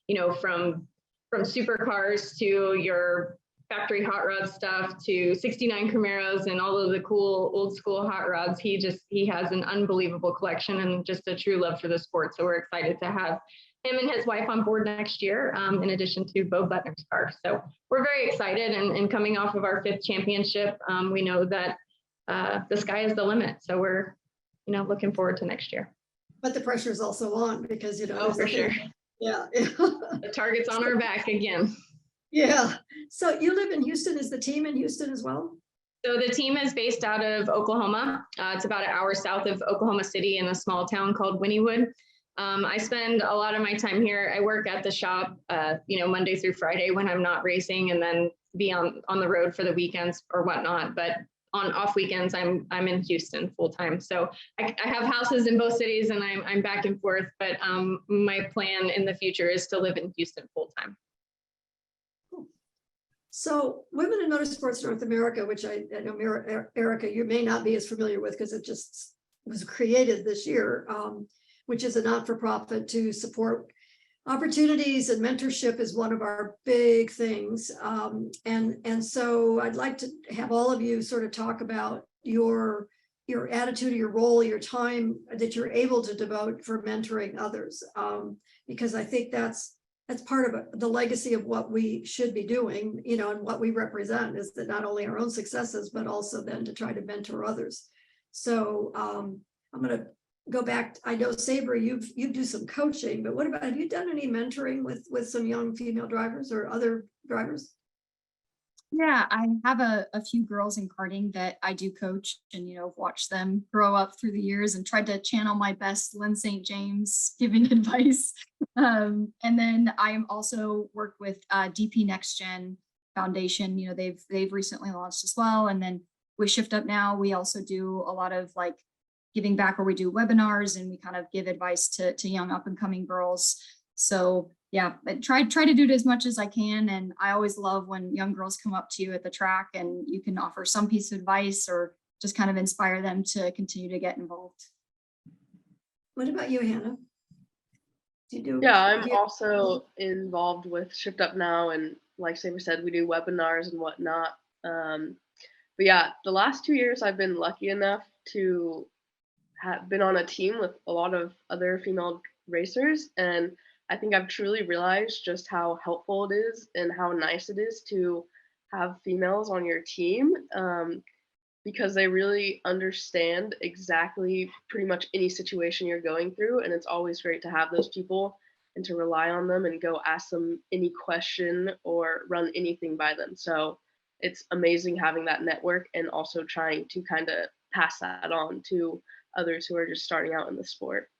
you know, from supercars to your factory hot rod stuff to 69 Camaros and all of the cool old school hot rods. He has an unbelievable collection and just a true love for the sport. So we're excited to have him and his wife on board next year, in addition to Bo Butner's car. So we're very excited, and coming off of our 5th championship, we know that the sky is the limit. So we're, you know, looking forward to next year. But the pressure is also on because, you know. Oh, for sure. Yeah. The target's on our back again. Yeah. So you live in Houston. Is the team in Houston as well? So the team is based out of Oklahoma. It's about an hour south of Oklahoma City in a small town called Wynnewood. I spend a lot of my time here. I work at the shop, you know, Monday through Friday when I'm not racing, and then be on the road for the weekends or whatnot. But on off weekends, I'm in Houston full time. So I have houses in both cities, and I'm back and forth. But my plan in the future is to live in Houston full time. So Women in Motorsports North America, which I know, Erica, you may not be as familiar with because it just was created this year, which is a not-for-profit to support opportunities, and mentorship is one of our big things. And so I'd like to have all of you sort of talk about your attitude, your role, your time that you're able to devote for mentoring others, because I think that's part of the legacy of what we should be doing, you know, and what we represent is that not only our own successes, but also then to try to mentor others. So I'm going to go back. I know, Sabré, you do some coaching, but what about, have you done any mentoring with some young female drivers or other drivers? Yeah, I have a few girls in karting that I do coach, and, you know, watch them grow up through the years and tried to channel my best Lyn St. James giving advice. And then I am also work with DP Next Gen Foundation. You know, they've recently launched as well. And then with Shift Up Now, we also do a lot of like giving back, where we do webinars and we kind of give advice to young up and coming girls. So yeah, I try to do it as much as I can. And I always love when young girls come up to you at the track and you can offer some piece of advice or just kind of inspire them to continue to get involved. What about you, Hannah? Yeah, I'm also involved with Shift Up Now, and like Sabré said, we do webinars and whatnot. But yeah, the last 2 years I've been lucky enough to have been on a team with a lot of other female racers, and I think I've truly realized just how helpful it is and how nice it is to have females on your team, because they really understand exactly pretty much any situation you're going through. And it's always great to have those people and to rely on them and go ask them any question or run anything by them. So it's amazing having that network and also trying to kind of pass that on to others who are just starting out in the sport.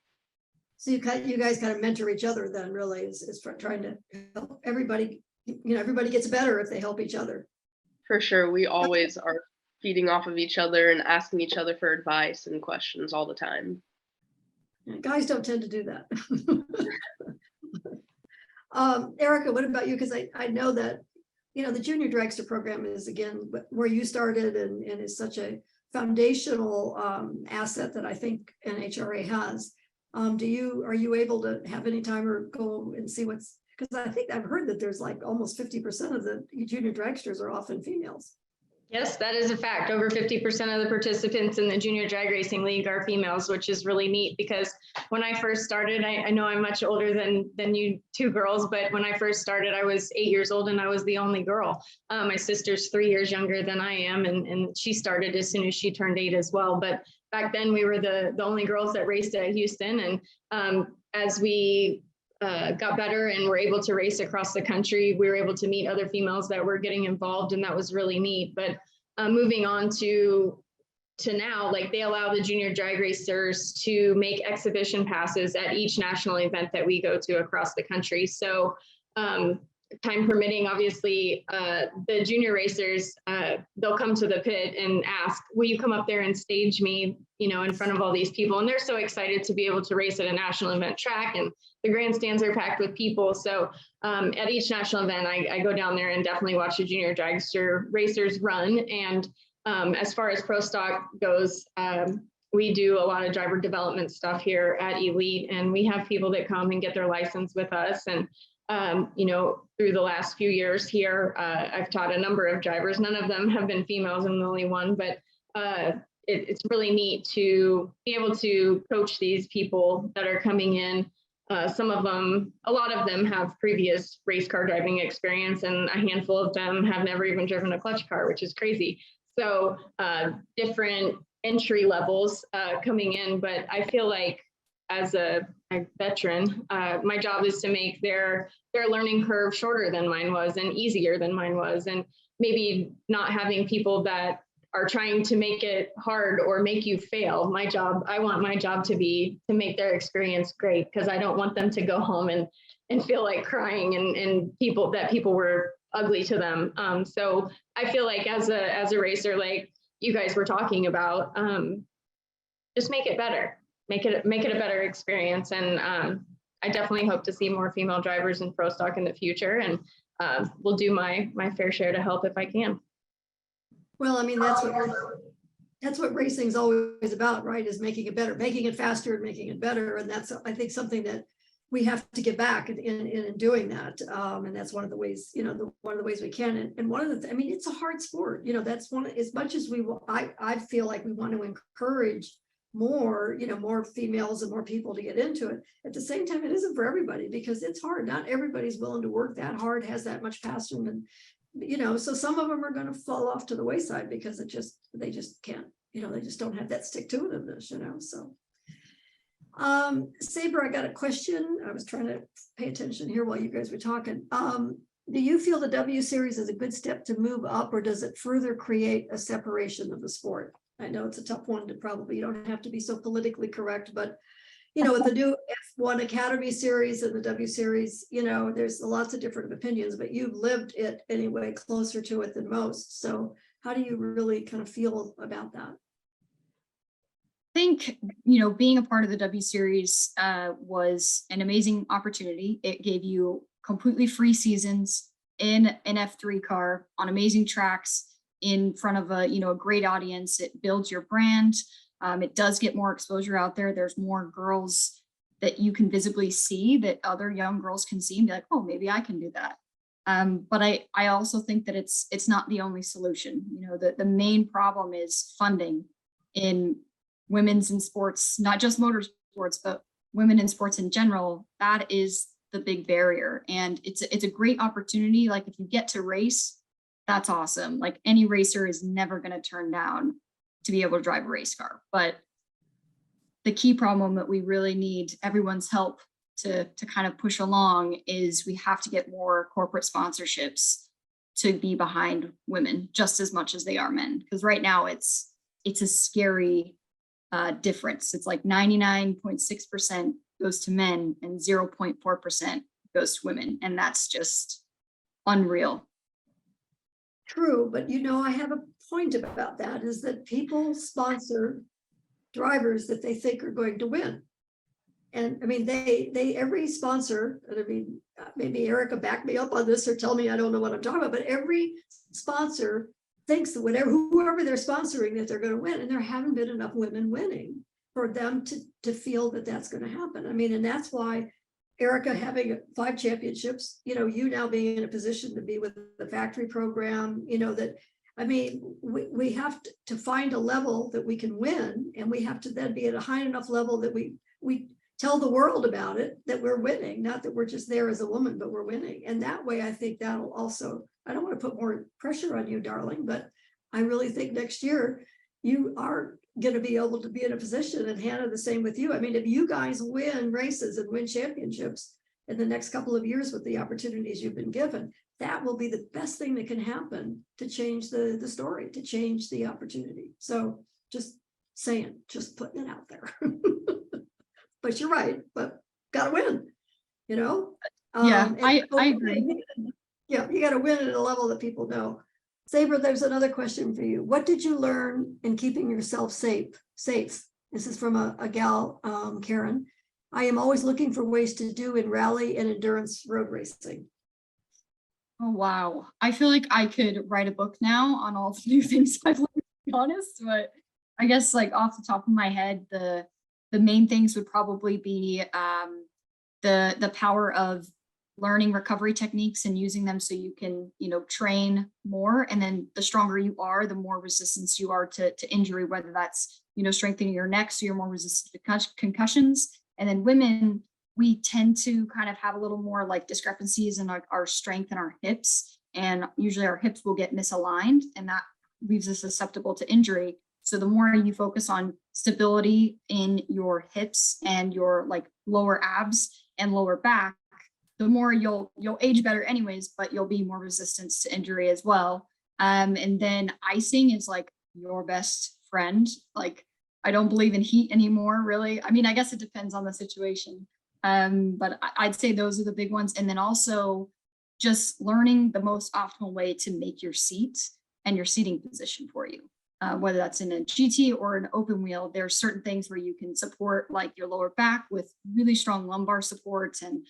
So you guys kind of mentor each other then, really, is trying to help everybody, everybody gets better if they help each other. For sure. We always are feeding off of each other and asking each other for advice and questions all the time. Guys don't tend to do that. Erica, what about you? Because I know that, the junior dragster program is, again, where you started and is such a foundational asset that I think NHRA has. Are you able to have any time or go and see what's, because I think I've heard that there's like almost 50% of the junior dragsters are often females. Yes, that is a fact. Over 50% of the participants in the Junior Drag Racing League are females, which is really neat because when I first started, I know I'm much older than you two girls, but when I first started, I was 8 years old and I was the only girl. My sister's 3 years younger than I am, and she started as soon as she turned 8 as well. But back then we were the only girls that raced at Houston. And as we got better and were able to race across the country, we were able to meet other females that were getting involved, and that was really neat. But moving on to now, like, they allow the junior drag racers to make exhibition passes at each national event that we go to across the country. So time permitting, obviously, the junior racers, they'll come to the pit and ask, will you come up there and stage me, in front of all these people? And they're so excited to be able to race at a national event track, and the grandstands are packed with people. So at each national event, I go down there and definitely watch the junior dragster racers run. And as far as pro stock goes, we do a lot of driver development stuff here at Elite, and we have people that come and get their license with us. And through the last few years here, I've taught a number of drivers. None of them have been females. I'm the only one, but it's really neat to be able to coach these people that are coming in. A lot of them have previous race car driving experience, and a handful of them have never even driven a clutch car, which is crazy. So different entry levels coming in, but I feel like as a veteran, my job is to make their learning curve shorter than mine was and easier than mine was, and maybe not having people that are trying to make it hard or make you fail. I want my job to be to make their experience great, because I don't want them to go home and feel like crying and people were ugly to them. So I feel like as a racer, like you guys were talking about, just make it better. Make it a better experience. And I definitely hope to see more female drivers in pro stock in the future, and will do my fair share to help if I can. Well, I mean, that's what racing's always about, right? Is making it better, making it faster, and making it better. And that's, I think, something that we have to get back in doing that. And that's one of the ways, one of the ways we can. And one of the, it's a hard sport. That's one, as much as I feel like we want to encourage more, more females and more people to get into it. At the same time, it isn't for everybody, because it's hard. Not everybody's willing to work that hard, has that much passion, and so some of them are going to fall off to the wayside because they just can't, they just don't have that stick-to-itiveness, so. Sabré, I got a question. I was trying to pay attention here while you guys were talking. Do you feel the W Series is a good step to move up, or does it further create a separation of the sport? I know it's a tough one to probably, you don't have to be so politically correct, but with the new F1 Academy Series and the W Series, there's lots of different opinions, but you've lived it anyway, closer to it than most. So how do you really kind of feel about that? I think, being a part of the W Series was an amazing opportunity. It gave you completely free seasons in an F3 car on amazing tracks in front of a great audience. It builds your brand. It does get more exposure out there. There's more girls that you can visibly see, that other young girls can see and be like, oh, maybe I can do that. But I also think that it's not the only solution. The main problem is funding in women's in sports, not just motorsports, but women in sports in general. That is the big barrier. And it's a great opportunity. Like if you get to race, that's awesome. Like any racer is never going to turn down to be able to drive a race car. But the key problem that we really need everyone's help to kind of push along is we have to get more corporate sponsorships to be behind women just as much as they are men. Because right now it's a scary difference. It's like 99.6% goes to men and 0.4% goes to women. And that's just unreal. True, but you know, I have a point about that, is that people sponsor drivers that they think are going to win. And I mean, they every sponsor, and I mean, maybe Erica back me up on this or tell me I don't know what I'm talking about, but every sponsor thinks that whoever they're sponsoring, that they're going to win. And there haven't been enough women winning for them to feel that that's going to happen. I mean, and that's why Erica having 5 championships, you know, you now being in a position to be with the factory program, you know, that, I mean, we have to find a level that we can win, and we have to then be at a high enough level that we tell the world about it, that we're winning, not that we're just there as a woman, but we're winning. And that way, I think that'll also, I don't want to put more pressure on you, darling, but I really think next year you are going to be able to be in a position, and Hannah, the same with you. I mean, if you guys win races and win championships in the next couple of years with the opportunities you've been given, that will be the best thing that can happen to change the story, to change the opportunity. So just saying, just putting it out there. But you're right, but gotta win, you know? Yeah, I agree. Yeah, you gotta win at a level that people know. Sabré, there's another question for you. What did you learn in keeping yourself safe? This is from a gal, Karen. I am always looking for ways to do in rally and endurance road racing. Oh, wow. I feel like I could write a book now on all the new things I've learned, to be honest, but I guess like off the top of my head, the main things would probably be the power of learning recovery techniques and using them so you can, you know, train more. And then the stronger you are, the more resistance you are to injury, whether that's, you know, strengthening your neck so you're more resistant to concussions. And then women, we tend to kind of have a little more like discrepancies in our strength and our hips. And usually our hips will get misaligned, and that leaves us susceptible to injury. So the more you focus on stability in your hips and your like lower abs and lower back, the more you'll age better anyways, but you'll be more resistant to injury as well. And then icing is like your best friend. Like, I don't believe in heat anymore, really. I mean, I guess it depends on the situation. But I'd say those are the big ones. And then also just learning the most optimal way to make your seat and your seating position for you. Whether that's in a GT or an open wheel, there are certain things where you can support like your lower back with really strong lumbar support. And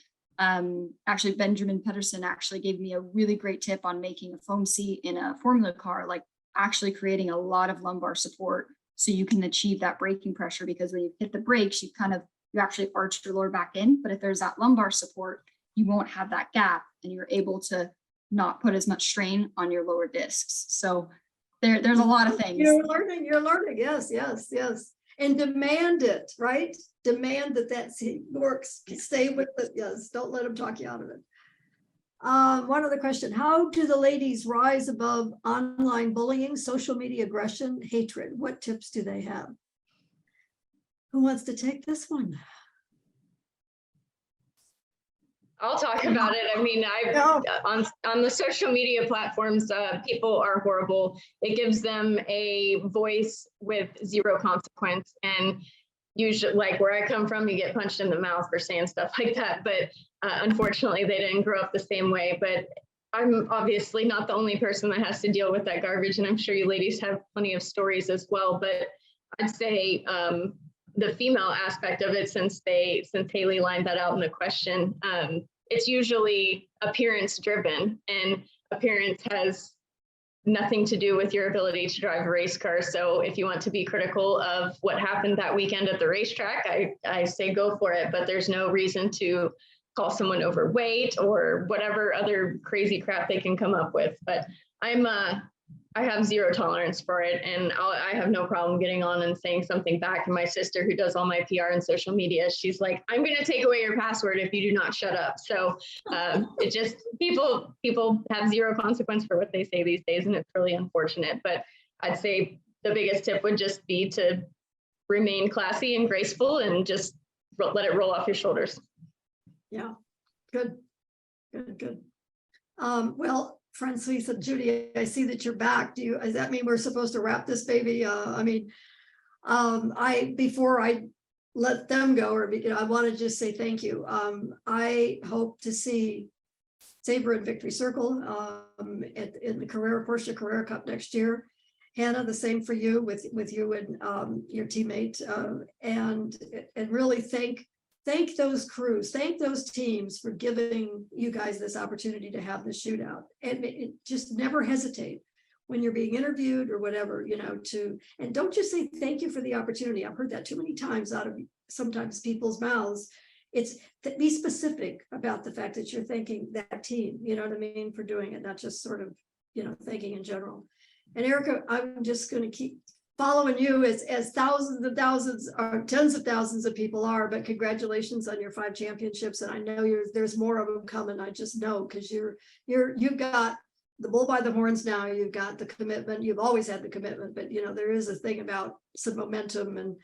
actually Benjamin Pedersen actually gave me a really great tip on making a foam seat in a Formula car, like actually creating a lot of lumbar support so you can achieve that braking pressure, because when you hit the brakes, you actually arch your lower back in. But if there's that lumbar support, you won't have that gap and you're able to not put as much strain on your lower discs. So there's a lot of things. You're learning. Yes. And demand it, right? Demand that seat works. Stay with it. Yes. Don't let them talk you out of it. One other question. How do the ladies rise above online bullying, social media aggression, hatred? What tips do they have? Who wants to take this one? I'll talk about it. I mean, on the social media platforms, people are horrible. It gives them a voice with zero consequence. And usually, like where I come from, you get punched in the mouth for saying stuff like that. But unfortunately, they didn't grow up the same way. But I'm obviously not the only person that has to deal with that garbage. And I'm sure you ladies have plenty of stories as well. But I'd say the female aspect of it, since Haley lined that out in the question, it's usually appearance driven, and appearance has nothing to do with your ability to drive a race car. So if you want to be critical of what happened that weekend at the racetrack, I say go for it, but there's no reason to call someone overweight or whatever other crazy crap they can come up with. But I'm I have zero tolerance for it, and I have no problem getting on and saying something back. And my sister, who does all my PR and social media, she's like, "I'm going to take away your password if you do not shut up." So it just people have zero consequence for what they say these days, and it's really unfortunate. But I'd say the biggest tip would just be to remain classy and graceful, and just let it roll off your shoulders. Yeah, good. Well, Francis and Judy, I see that you're back. Does that mean we're supposed to wrap this baby? Before I let them go, or I want to just say thank you. I hope to see Sabré in Victory Circle in the Porsche Carrera Cup next year. Hannah, the same for you with you and your teammate, and really thank those crews, thank those teams for giving you guys this opportunity to have this shootout. And just never hesitate when you're being interviewed or whatever, and don't just say thank you for the opportunity. I've heard that too many times out of sometimes people's mouths. It's be specific about the fact that you're thanking that team, you know what I mean, for doing it, not just sort of, thanking in general. And Erica, I'm just going to keep following you as thousands of thousands or tens of thousands of people are, but congratulations on your 5 championships. And I know there's more of them coming. I just know, because you've got the bull by the horns now. You've got the commitment. You've always had the commitment, but there is a thing about some momentum, and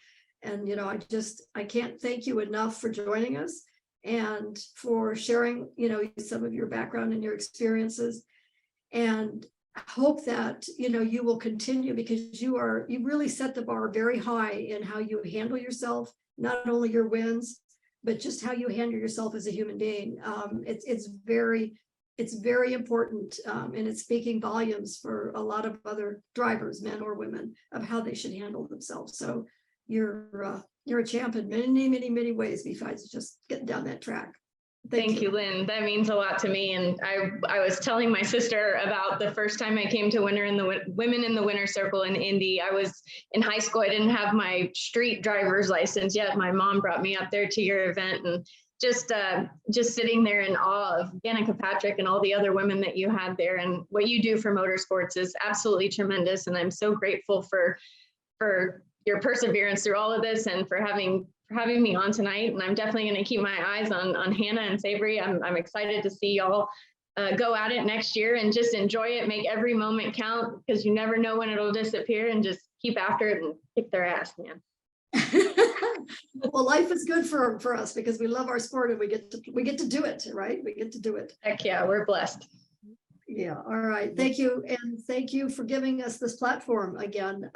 I can't thank you enough for joining us and for sharing, some of your background and your experiences. And hope that you will continue, because you really set the bar very high in how you handle yourself, not only your wins, but just how you handle yourself as a human being. It's very important, and it's speaking volumes for a lot of other drivers, men or women, of how they should handle themselves. So you're a champ in many ways, besides just getting down that track. Thank you, Lynn. That means a lot to me. And I was telling my sister about the first time I came to Women in the Winner Circle in Indy. I was in high school. I didn't have my street driver's license yet. My mom brought me up there to your event, and just sitting there in awe of Danica Patrick and all the other women that you had there. And what you do for motorsports is absolutely tremendous. And I'm so grateful for your perseverance through all of this, and for having me on tonight. And I'm definitely going to keep my eyes on Hannah and Sabré. I'm excited to see y'all go at it next year, and just enjoy it. Make every moment count, because you never know when it'll disappear, and just keep after it and kick their ass, man. Well, life is good for us, because we love our sport, and we get to do it, right? We get to do it. Heck yeah, we're blessed. Yeah. All right. Thank you. And thank you for giving us this platform again.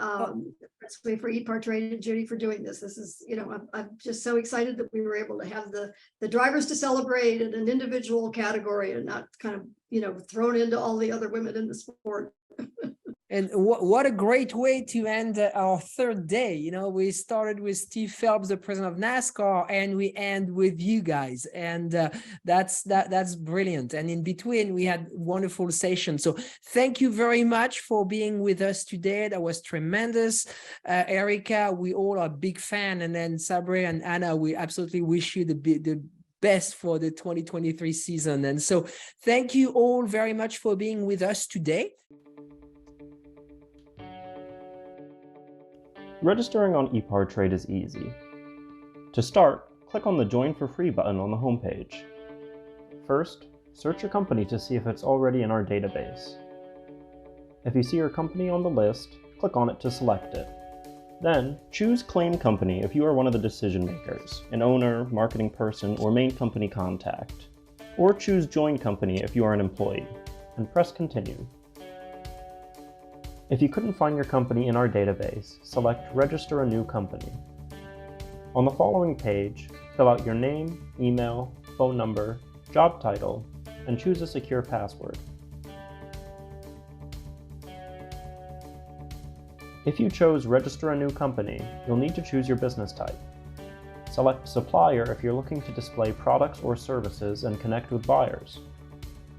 Especially for EPARTRADE and Judy for doing this. This is, I'm just so excited that we were able to have the drivers to celebrate in an individual category, and not kind of, thrown into all the other women in the sport. And what a great way to end our third day. We started with Steve Phelps, the president of NASCAR, and we end with you guys. And that's brilliant. And in between, we had wonderful sessions. So thank you very much for being with us today. That was tremendous. Erica, we all are big fan. And then Sabré and Anna, we absolutely wish you the best for the 2023 season. And so thank you all very much for being with us today. Registering on EPARTRADE is easy. To start, click on the Join for Free button on the homepage. First, search your company to see if it's already in our database. If you see your company on the list, click on it to select it. Then, choose Claim Company if you are one of the decision makers, an owner, marketing person, or main company contact. Or choose Join Company if you are an employee, and press Continue. If you couldn't find your company in our database, select Register a New Company. On the following page, fill out your name, email, phone number, job title, and choose a secure password. If you chose Register a New Company, you'll need to choose your business type. Select Supplier if you're looking to display products or services and connect with buyers.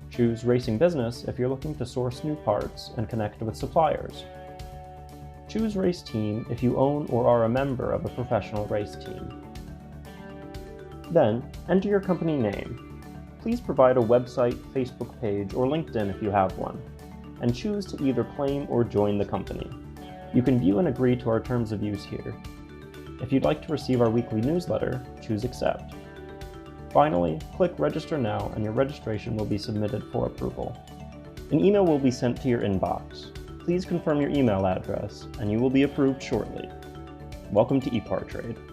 Choose Racing Business if you're looking to source new parts and connect with suppliers. Choose Race Team if you own or are a member of a professional race team. Then, enter your company name. Please provide a website, Facebook page, or LinkedIn if you have one, and choose to either claim or join the company. You can view and agree to our terms of use here. If you'd like to receive our weekly newsletter, choose Accept. Finally, click Register Now and your registration will be submitted for approval. An email will be sent to your inbox. Please confirm your email address and you will be approved shortly. Welcome to EPARTRADE.